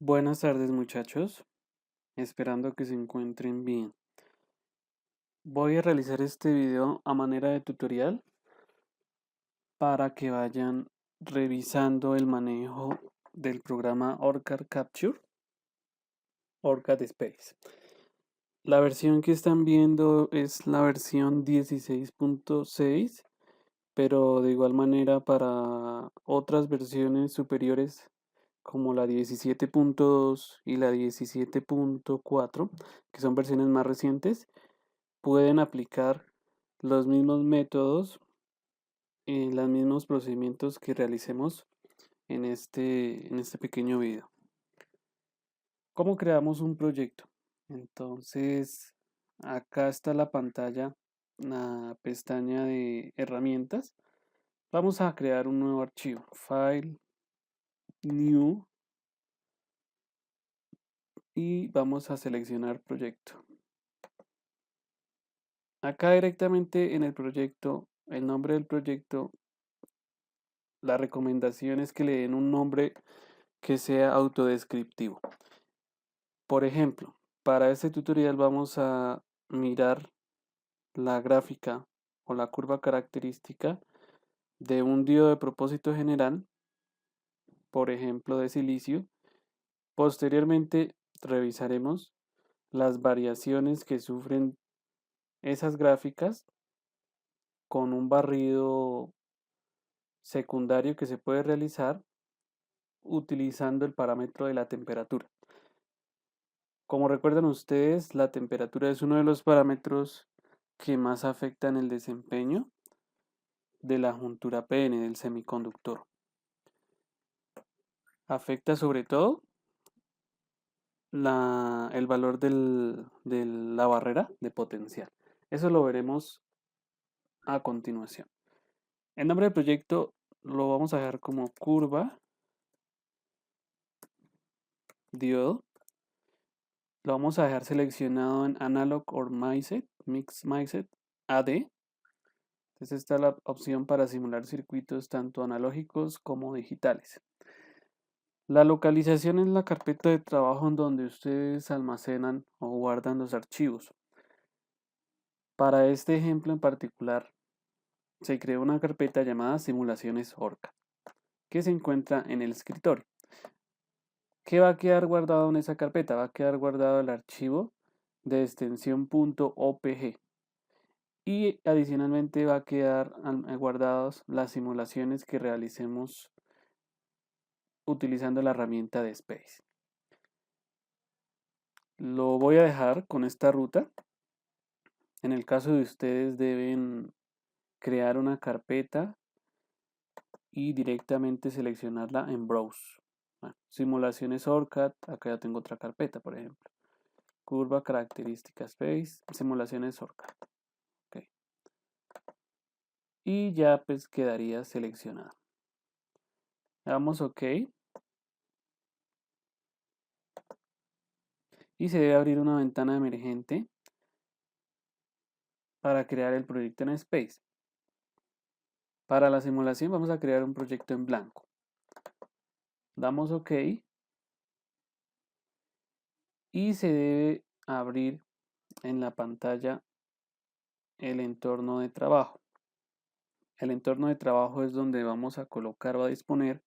Buenas tardes muchachos, esperando que se encuentren bien. Voy a realizar este video a manera de tutorial para que vayan revisando el manejo del programa OrCAD Capture, OrCAD Space. La versión que están viendo es la versión 16.6, pero de igual manera para otras versiones superiores como la 17.2 y la 17.4, que son versiones más recientes, pueden aplicar los mismos métodos y los mismos procedimientos que realicemos en este pequeño video. ¿Cómo creamos un proyecto? Entonces, acá está la pantalla, la pestaña de herramientas. Vamos a crear un nuevo archivo. File, New, y vamos a seleccionar proyecto. Acá directamente en el proyecto, el nombre del proyecto, la recomendación es que le den un nombre que sea autodescriptivo. Por ejemplo, para este tutorial vamos a mirar la gráfica o la curva característica de un diodo de propósito general, por ejemplo de silicio. Posteriormente revisaremos las variaciones que sufren esas gráficas con un barrido secundario que se puede realizar utilizando el parámetro de la temperatura. Como recuerdan ustedes, la temperatura es uno de los parámetros que más afectan el desempeño de la juntura PN del semiconductor. Afecta sobre todo el valor de la barrera de potencial. Eso lo veremos a continuación. El nombre del proyecto lo vamos a dejar como curva diodo. Lo vamos a dejar seleccionado en Analog or Mix Mixed AD. Entonces está la opción para simular circuitos tanto analógicos como digitales. La localización es la carpeta de trabajo en donde ustedes almacenan o guardan los archivos. Para este ejemplo en particular, se creó una carpeta llamada Simulaciones ORCAD, que se encuentra en el escritorio. ¿Qué va a quedar guardado en esa carpeta? Va a quedar guardado el archivo de extensión .opg y adicionalmente va a quedar guardados las simulaciones que realicemos utilizando la herramienta de Space. Lo voy a dejar con esta ruta. En el caso de ustedes deben crear una carpeta y directamente seleccionarla en Browse. Bueno, simulaciones ORCAD, acá ya tengo otra carpeta, por ejemplo. Curva, características, Space, simulaciones ORCAD. Okay. Y ya pues quedaría seleccionada. Damos OK. Y se debe abrir una ventana emergente para crear el proyecto en Space. Para la simulación vamos a crear un proyecto en blanco. Damos OK. Y se debe abrir en la pantalla el entorno de trabajo. El entorno de trabajo es donde vamos a colocar o a disponer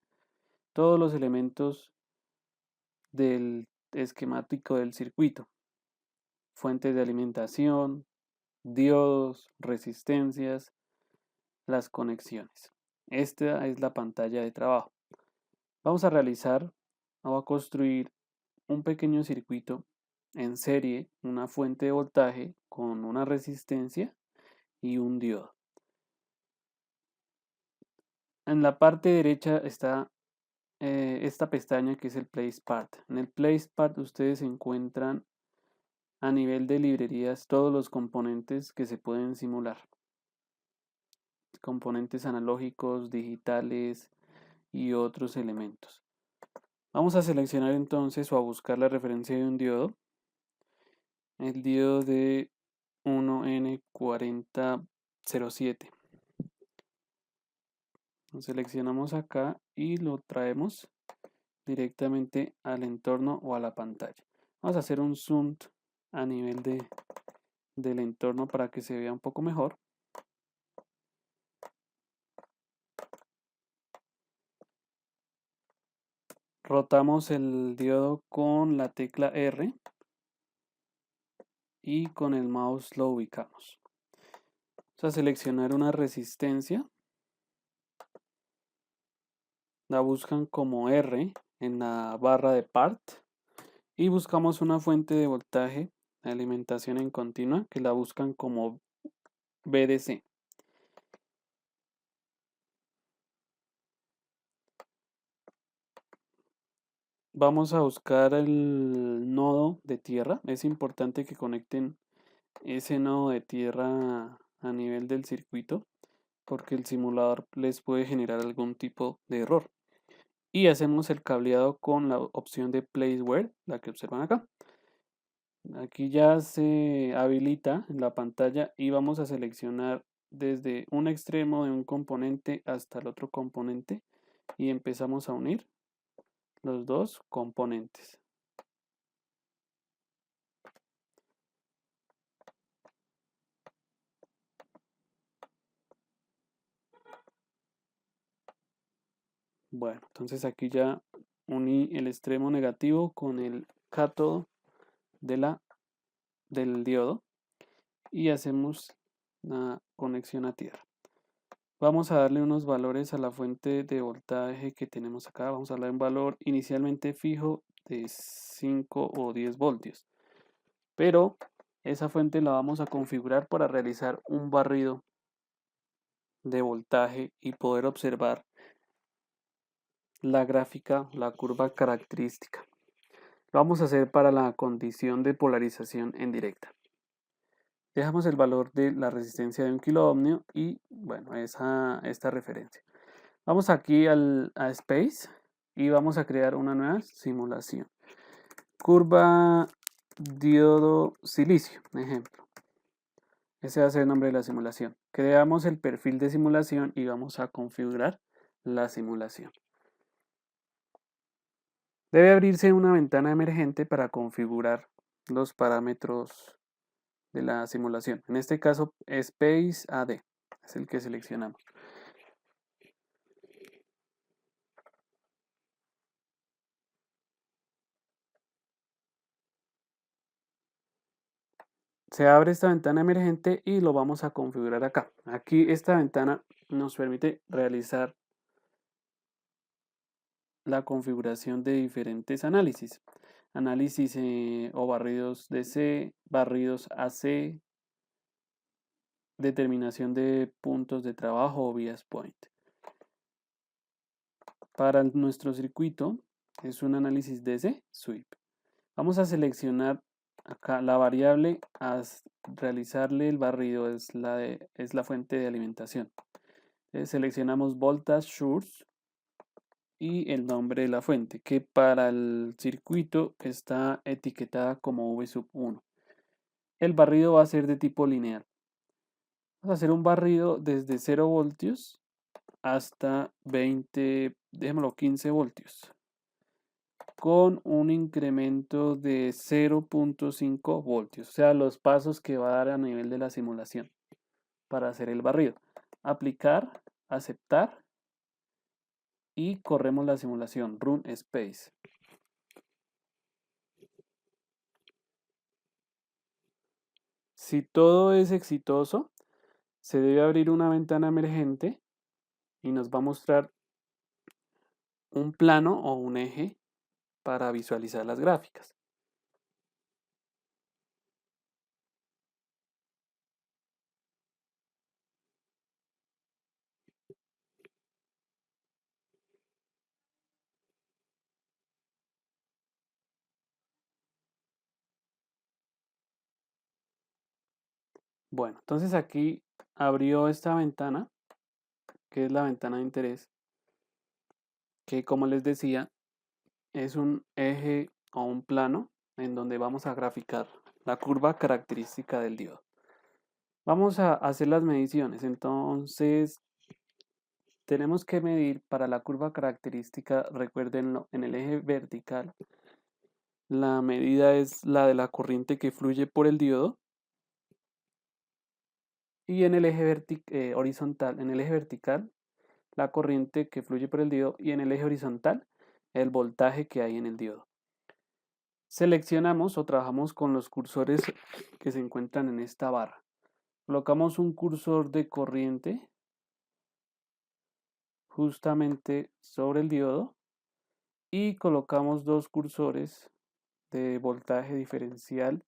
todos los elementos del esquemático del circuito. Fuentes de alimentación, diodos, resistencias, las conexiones. Esta es la pantalla de trabajo. Vamos a realizar o a construir un pequeño circuito en serie, una fuente de voltaje con una resistencia y un diodo. En la parte derecha está esta pestaña que es el Place Part. En el Place Part ustedes encuentran a nivel de librerías todos los componentes que se pueden simular. Componentes analógicos, digitales y otros elementos. Vamos a seleccionar entonces o a buscar la referencia de un diodo. El diodo de 1N4007. Lo seleccionamos acá y lo traemos directamente al entorno o a la pantalla. Vamos a hacer un zoom a nivel del entorno para que se vea un poco mejor. Rotamos el diodo con la tecla R y con el mouse lo ubicamos. Vamos a seleccionar una resistencia. La buscan como R en la barra de part y buscamos una fuente de voltaje de alimentación en continua que la buscan como VDC. Vamos a buscar el nodo de tierra. Es importante que conecten ese nodo de tierra a nivel del circuito porque el simulador les puede generar algún tipo de error. Y hacemos el cableado con la opción de Placeware, la que observan acá. Aquí ya se habilita en la pantalla y vamos a seleccionar desde un extremo de un componente hasta el otro componente y empezamos a unir los dos componentes. Bueno, entonces aquí ya uní el extremo negativo con el cátodo del diodo y hacemos una conexión a tierra. Vamos a darle unos valores a la fuente de voltaje que tenemos acá. Vamos a darle un valor inicialmente fijo de 5 o 10 voltios. Pero esa fuente la vamos a configurar para realizar un barrido de voltaje y poder observar la gráfica, la curva característica. Lo vamos a hacer para la condición de polarización en directa. Dejamos el valor de la resistencia de 1 kilo ohmio y bueno, esta referencia. Vamos aquí a Space y vamos a crear una nueva simulación. Curva diodo silicio, ejemplo. Ese va a ser el nombre de la simulación. Creamos el perfil de simulación y vamos a configurar la simulación. Debe abrirse una ventana emergente para configurar los parámetros de la simulación. En este caso, Space AD es el que seleccionamos. Se abre esta ventana emergente y lo vamos a configurar acá. Aquí esta ventana nos permite realizar la configuración de diferentes análisis. Análisis o barridos DC, barridos AC, determinación de puntos de trabajo o vías point. Para nuestro circuito es un análisis DC sweep. Vamos a seleccionar acá la variable a realizarle el barrido es la fuente de alimentación. Seleccionamos voltage source y el nombre de la fuente, que para el circuito está etiquetada como V sub 1. El barrido va a ser de tipo lineal. Vamos a hacer un barrido desde 0 voltios hasta 20, dejémoslo 15 voltios, con un incremento de 0.5 voltios, o sea, los pasos que va a dar a nivel de la simulación para hacer el barrido. Aplicar, aceptar y corremos la simulación, Run Space. Si todo es exitoso, se debe abrir una ventana emergente y nos va a mostrar un plano o un eje para visualizar las gráficas. Bueno, entonces aquí abrió esta ventana, que es la ventana de interés, que como les decía, es un eje o un plano en donde vamos a graficar la curva característica del diodo. Vamos a hacer las mediciones, entonces tenemos que medir para la curva característica, recuérdenlo, en el eje vertical, la medida es la de la corriente que fluye por el diodo, y en el eje horizontal, en el eje vertical, la corriente que fluye por el diodo, y en el eje horizontal, el voltaje que hay en el diodo. Seleccionamos o trabajamos con los cursores que se encuentran en esta barra. Colocamos un cursor de corriente justamente sobre el diodo y colocamos dos cursores de voltaje diferencial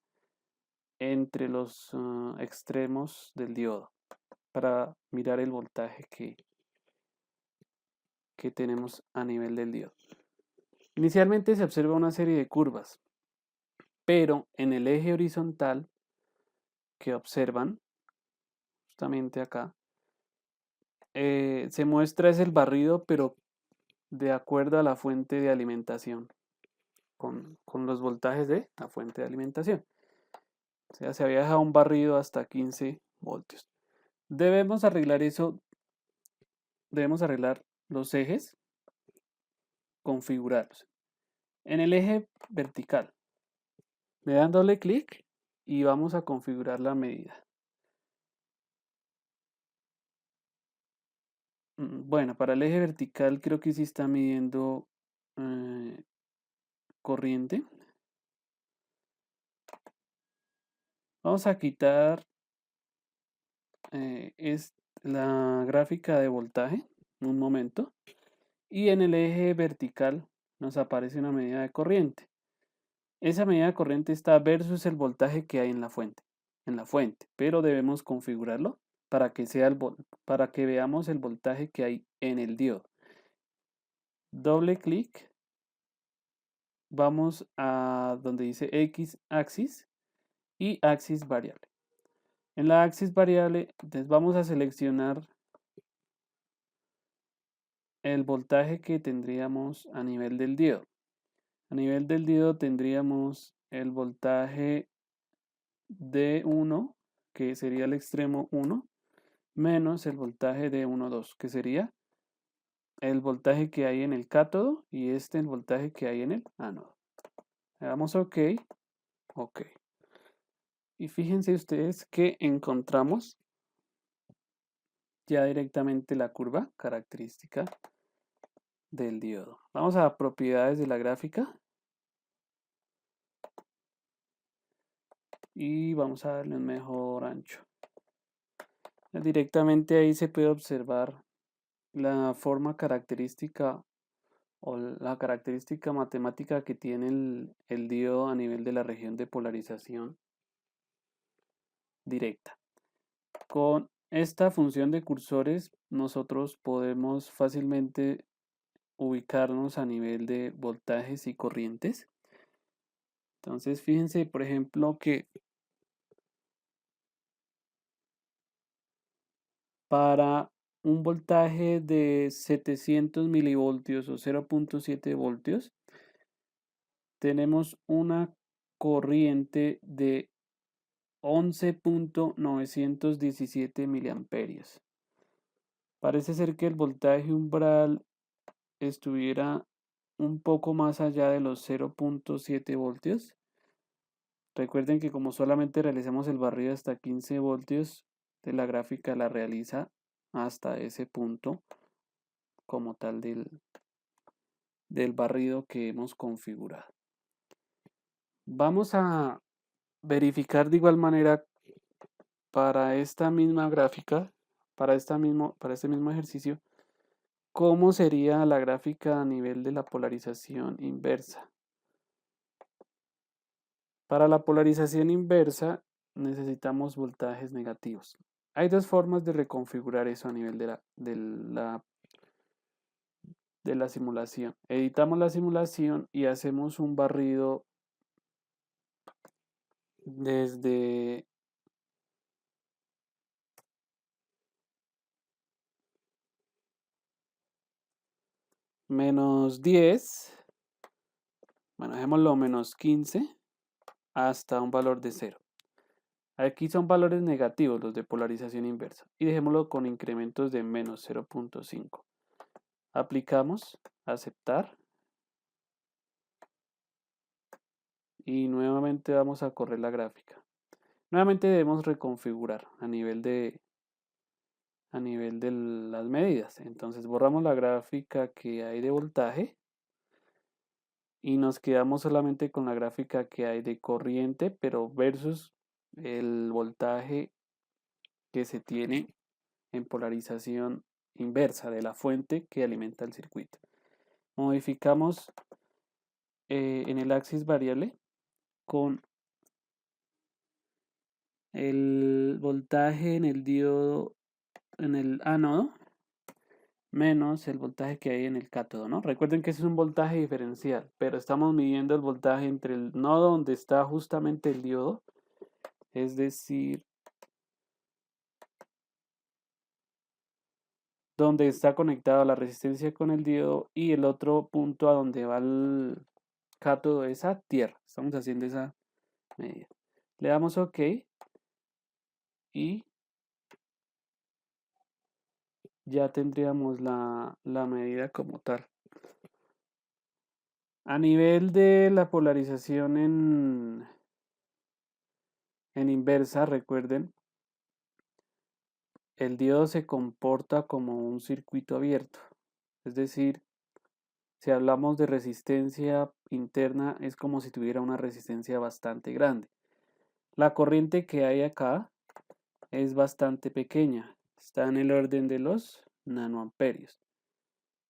entre los extremos del diodo para mirar el voltaje que tenemos a nivel del diodo. Inicialmente se observa una serie de curvas, pero en el eje horizontal que observan, justamente acá, se muestra es el barrido, pero de acuerdo a la fuente de alimentación, con los voltajes de la fuente de alimentación. O sea, se había dejado un barrido hasta 15 voltios. Debemos arreglar eso, debemos arreglar los ejes, configurarlos. En el eje vertical, le dan doble clic y vamos a configurar la medida. Bueno, para el eje vertical creo que sí está midiendo corriente. Vamos a quitar la gráfica de voltaje, un momento, y en el eje vertical nos aparece una medida de corriente. Esa medida de corriente está versus el voltaje que hay en la fuente, pero debemos configurarlo para que para que veamos el voltaje que hay en el diodo. Doble clic, vamos a donde dice X axis y axis variable. En la axis variable, entonces vamos a seleccionar el voltaje que tendríamos a nivel del diodo. A nivel del diodo tendríamos el voltaje D1, que sería el extremo 1, menos el voltaje D1,2, que sería el voltaje que hay en el cátodo y el voltaje que hay en el ánodo. Le damos OK, OK. Y fíjense ustedes que encontramos ya directamente la curva característica del diodo. Vamos a propiedades de la gráfica y vamos a darle un mejor ancho. Directamente ahí se puede observar la forma característica o la característica matemática que tiene el diodo a nivel de la región de polarización directa. Con esta función de cursores nosotros podemos fácilmente ubicarnos a nivel de voltajes y corrientes. Entonces fíjense por ejemplo que para un voltaje de 700 milivoltios o 0,7 voltios tenemos una corriente de 11,917 miliamperios. Parece ser que el voltaje umbral estuviera un poco más allá de los 0,7 voltios. Recuerden que como solamente realizamos el barrido hasta 15 voltios, de la gráfica la realiza hasta ese punto como tal del barrido que hemos configurado. Vamos a verificar de igual manera para esta misma gráfica, para este mismo ejercicio, cómo sería la gráfica a nivel de la polarización inversa. Para la polarización inversa necesitamos voltajes negativos. Hay dos formas de reconfigurar eso a nivel de la simulación. Editamos la simulación y hacemos un barrido desde -10, bueno, dejémoslo -15 hasta un valor de 0. Aquí son valores negativos los de polarización inversa y dejémoslo con incrementos de -0,5. Aplicamos aceptar y nuevamente vamos a correr la gráfica. Nuevamente debemos reconfigurar a nivel de las medidas. Entonces borramos la gráfica que hay de voltaje y nos quedamos solamente con la gráfica que hay de corriente, pero versus el voltaje que se tiene en polarización inversa de la fuente que alimenta el circuito. Modificamos en el axis variable con el voltaje en el diodo, en el ánodo, menos el voltaje que hay en el cátodo, ¿no? Recuerden que ese es un voltaje diferencial, pero estamos midiendo el voltaje entre el nodo donde está justamente el diodo, es decir, donde está conectada la resistencia con el diodo y el otro punto a donde va el cátodo es a tierra. Estamos haciendo esa medida. Le damos OK y ya tendríamos la medida como tal. A nivel de la polarización en inversa, recuerden, el diodo se comporta como un circuito abierto. Es decir, si hablamos de resistencia interna, es como si tuviera una resistencia bastante grande. La corriente que hay acá es bastante pequeña, está en el orden de los nanoamperios.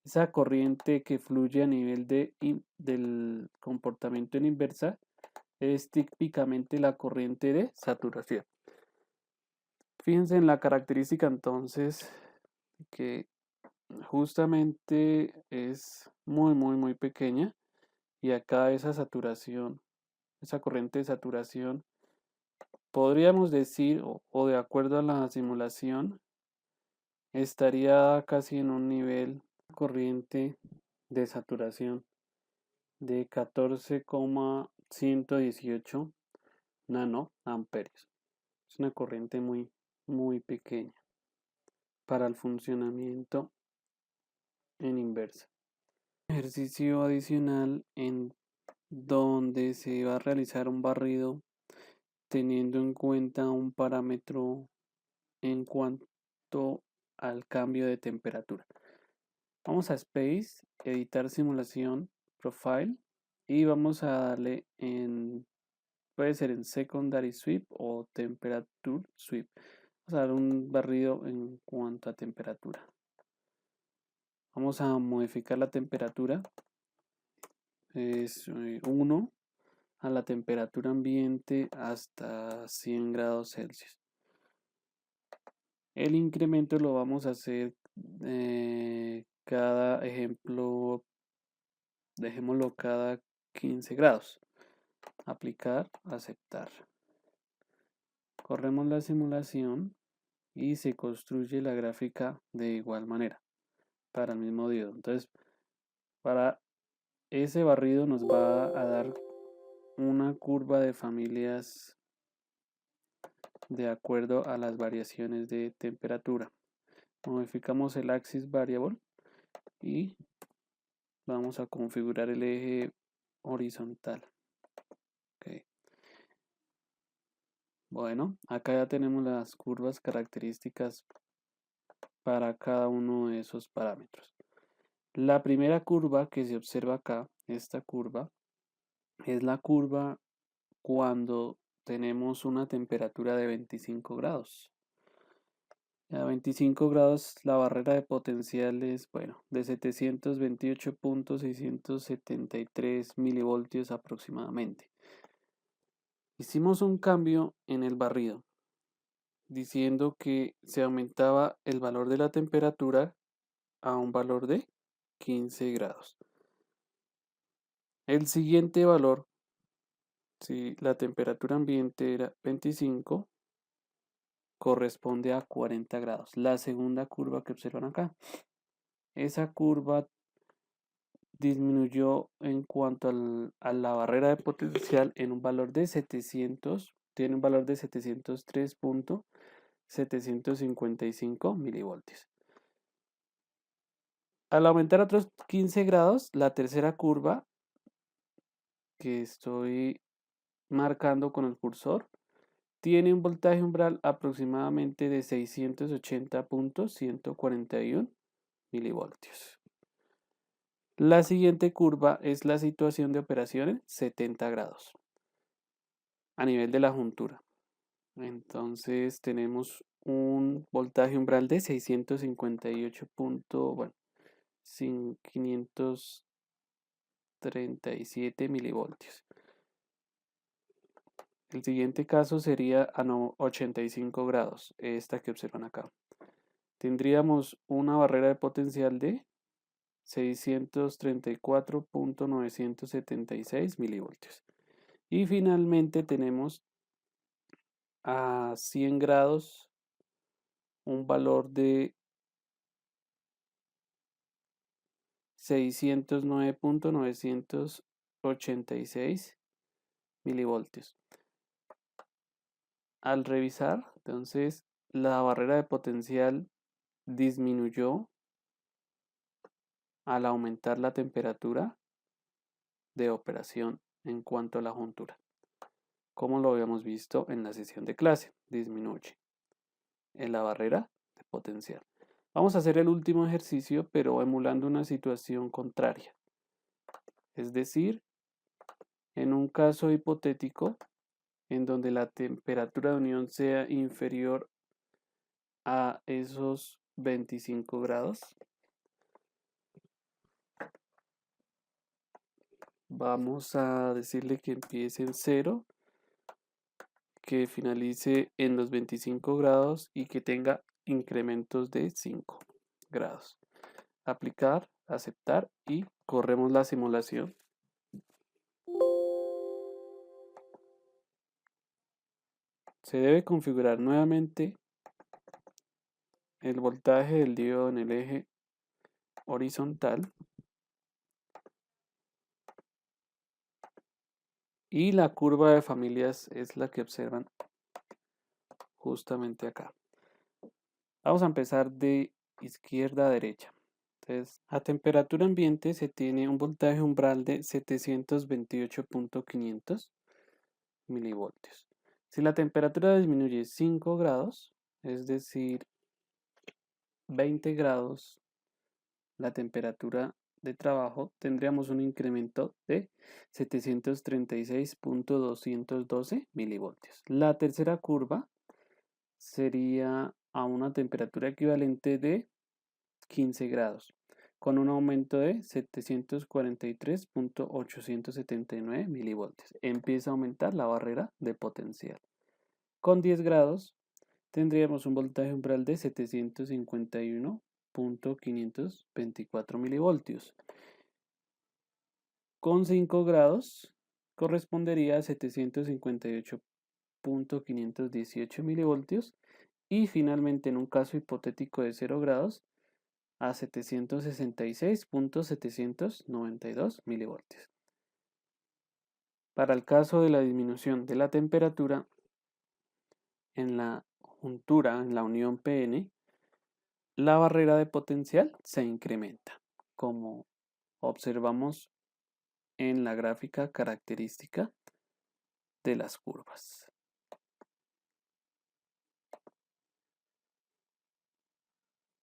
Esa corriente que fluye a nivel del comportamiento en inversa es típicamente la corriente de saturación. Fíjense en la característica entonces que justamente es muy pequeña y acá esa saturación, esa corriente de saturación, podríamos decir, o de acuerdo a la simulación, estaría casi en un nivel corriente de saturación de 14,118 nanoamperios. Es una corriente muy pequeña para el funcionamiento en inversa. Ejercicio adicional en donde se va a realizar un barrido teniendo en cuenta un parámetro en cuanto al cambio de temperatura. Vamos a Space, editar simulación, Profile y vamos a darle en, puede ser en Secondary Sweep o Temperature Sweep. Vamos a dar un barrido en cuanto a temperatura. Vamos a modificar la temperatura, es 1 a la temperatura ambiente hasta 100 grados Celsius. El incremento lo vamos a hacer cada ejemplo, dejémoslo cada 15 grados. Aplicar, aceptar. Corremos la simulación y se construye la gráfica de igual manera para el mismo diodo. Entonces, para ese barrido nos va a dar una curva de familias de acuerdo a las variaciones de temperatura. Modificamos el axis variable y vamos a configurar el eje horizontal. Okay. Bueno, acá ya tenemos las curvas características para cada uno de esos parámetros. La primera curva que se observa acá, esta curva, es la curva cuando tenemos una temperatura de 25 grados. A 25 grados la barrera de potencial es, bueno, de 728.673 milivoltios aproximadamente. Hicimos un cambio en el barrido, diciendo que se aumentaba el valor de la temperatura a un valor de 15 grados. El siguiente valor, si la temperatura ambiente era 25, corresponde a 40 grados. La segunda curva que observan acá. Esa curva disminuyó en cuanto a la barrera de potencial en un valor de 700, tiene un valor de 703.755 milivoltios. Al aumentar otros 15 grados, la tercera curva que estoy marcando con el cursor tiene un voltaje umbral aproximadamente de 680.141 milivoltios. La siguiente curva es la situación de operaciones 70 grados a nivel de la juntura. Entonces tenemos un voltaje umbral de 658. Bueno, 537 milivoltios. El siguiente caso sería a 85 grados, esta que observan acá. Tendríamos una barrera de potencial de 634.976 milivoltios. Y finalmente tenemos a 100 grados un valor de 609.986 milivoltios. Al revisar, entonces, la barrera de potencial disminuyó al aumentar la temperatura de operación en cuanto a la juntura. Como lo habíamos visto en la sesión de clase, disminuye en la barrera de potencial. Vamos a hacer el último ejercicio, pero emulando una situación contraria. Es decir, en un caso hipotético en donde la temperatura de unión sea inferior a esos 25 grados, vamos a decirle que empiece en 0, que finalice en los 25 grados y que tenga incrementos de 5 grados. Aplicar, aceptar y corremos la simulación. Se debe configurar nuevamente el voltaje del diodo en el eje horizontal y la curva de familias es la que observan justamente acá. Vamos a empezar de izquierda a derecha. Entonces, a temperatura ambiente se tiene un voltaje umbral de 728.500 milivoltios. Si la temperatura disminuye 5 grados, es decir, 20 grados, la temperatura de trabajo, tendríamos un incremento de 736.212 milivoltios. La tercera curva sería a una temperatura equivalente de 15 grados, con un aumento de 743.879 milivoltios. Empieza a aumentar la barrera de potencial. Con 10 grados tendríamos un voltaje umbral de 751.524 milivoltios. Con 5 grados correspondería a 758.518 milivoltios. Y finalmente, en un caso hipotético de 0 grados, a 766.792 milivoltios. Para el caso de la disminución de la temperatura en la juntura, en la unión PN, la barrera de potencial se incrementa, como observamos en la gráfica característica de las curvas.